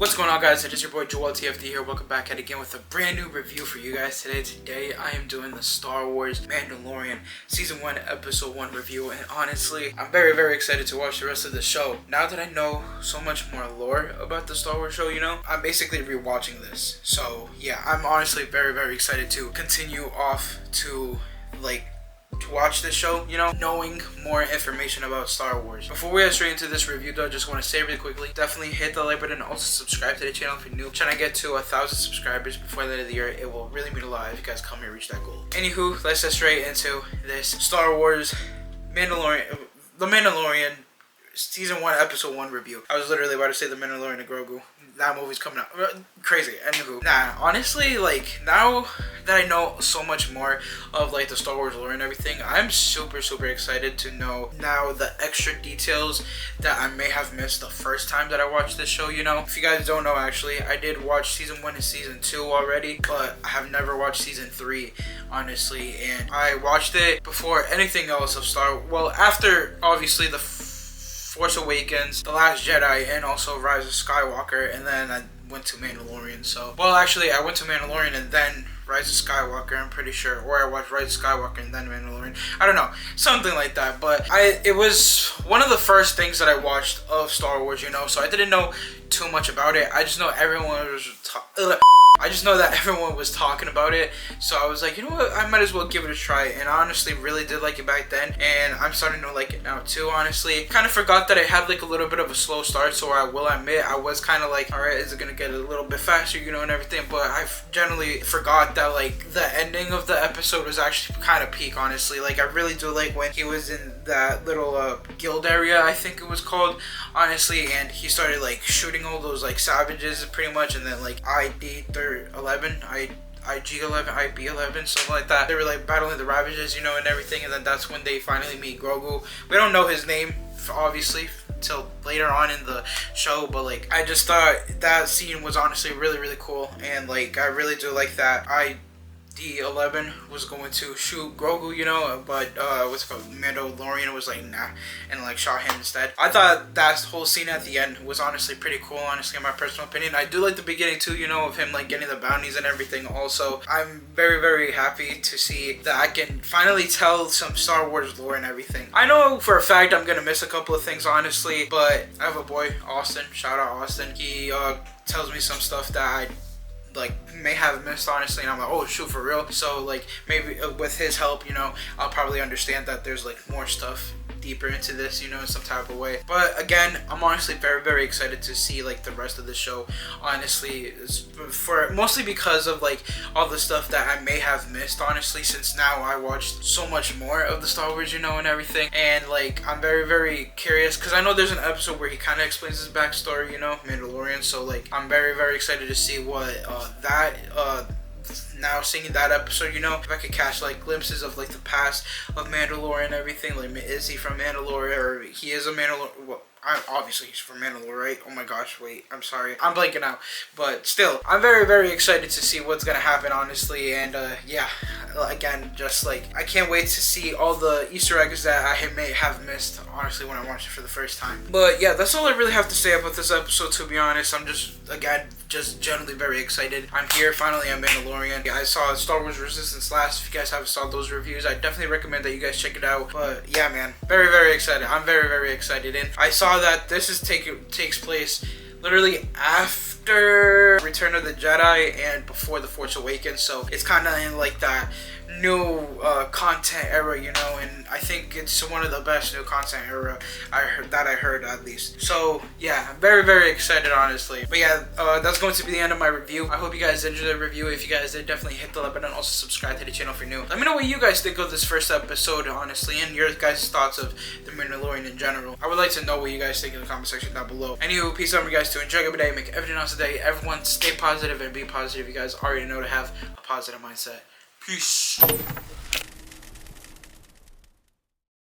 What's going on, guys? It is your boy Joel TFD here. Welcome back at again with a brand new review for you guys today. Today I am doing the Star Wars Mandalorian Season 1 Episode 1 review, and honestly I'm very excited to watch the rest of the show. Now that I know so much more lore about the Star Wars show, I'm basically rewatching this. So yeah, I'm honestly very excited to continue off to watch this show, knowing more information about Star Wars. Before we get straight into this review though, I just want to say really quickly, definitely hit the like button and also subscribe to the channel if you're new. Trying to get to 1,000 subscribers before the end of the year. It will really mean a lot if you guys come here and reach that goal. Anywho, let's get straight into this Star Wars Mandalorian, The Mandalorian Season 1 Episode 1 review. I was literally about to say The Mandalorian and Grogu. That movie's coming out. Crazy. Anywho. Nah, honestly, now that I know so much more of the Star Wars lore and everything, I'm super excited to know now the extra details that I may have missed the first time that I watched this show, If you guys don't know, actually, I did watch Season 1 and Season 2 already, but I have never watched Season 3, honestly, and I watched it before anything else of after, obviously, the Force Awakens, The Last Jedi, and also Rise of Skywalker, and then I went to Mandalorian. So, actually, I went to Mandalorian and then Rise of Skywalker, I'm pretty sure, or I watched Rise of Skywalker and then Mandalorian. I don't know, something like that. But it was one of the first things that I watched of Star Wars, so I didn't know too much about it. I just know that everyone was talking about it, so I was like, you know what, I might as well give it a try, and I honestly really did like it back then, and I'm starting to like it now too, honestly. Kind of forgot that I had a little bit of a slow start, so I will admit, I was kind of alright, is it gonna get a little bit faster, and everything, but I generally forgot that, the ending of the episode was actually kind of peak, honestly. I really do like when he was in that little guild area, I think it was called, honestly, and he started shooting all those savages pretty much, and then IG-11, IB-11, something like that. They were battling the Ravages, and everything, and then that's when they finally meet Grogu. We don't know his name, obviously, until later on in the show, but I just thought that scene was honestly really cool, and I really do like that ID-11 was going to shoot Grogu, but what's it called, Mandalorian was nah, and shot him instead. I thought that whole scene at the end was honestly pretty cool, honestly, in my personal opinion. I do like the beginning too, of him getting the bounties and everything. Also, I'm very happy to see that I can finally tell some Star Wars lore and everything. I know for a fact I'm gonna miss a couple of things, honestly, but I have a boy, Austin, shout out Austin. He tells me some stuff that I may have missed, honestly, and I'm oh shoot, for real. So maybe with his help, I'll probably understand that there's more stuff deeper into this, in some type of way. But again, I'm honestly very excited to see the rest of the show, honestly, mostly because of all the stuff that I may have missed, honestly, since now I watched so much more of the Star Wars, and everything, and I'm very curious, because I know there's an episode where he kind of explains his backstory, Mandalorian, so I'm very excited to see what now seeing that episode, if I could catch glimpses of the past of Mandalore and everything, is he from Mandalore, or he is a Mandalore? Well, obviously he's from Mandalore, right? Oh my gosh, wait, I'm sorry, I'm blanking out, but still, I'm very excited to see what's gonna happen, honestly, and yeah, again, just I can't wait to see all the Easter eggs that I may have missed, honestly, when I watched it for the first time. But yeah, that's all I really have to say about this episode, to be honest. I'm just generally very excited. I'm here finally at Mandalorian. I saw Star Wars Resistance last. If you guys haven't saw those reviews, I definitely recommend that you guys check it out. But yeah, man, very excited. I'm very excited, and I saw that this takes place literally after Return of the Jedi and before The Force Awakens, so it's kind of in that new content era, and I think it's one of the best new content era I heard at least. So yeah, I'm very excited, honestly. But yeah, that's going to be the end of my review. I hope you guys enjoyed the review. If you guys did, definitely hit the like button and also subscribe to the channel if you're new. Let me know what you guys think of this first episode, honestly, and your guys' thoughts of The Mandalorian in general. I would like to know what you guys think in the comment section down below. Anywho, peace out, you guys, to enjoy your day, make everything else today. Everyone stay positive and be positive. You guys already know to have a positive mindset. Peace.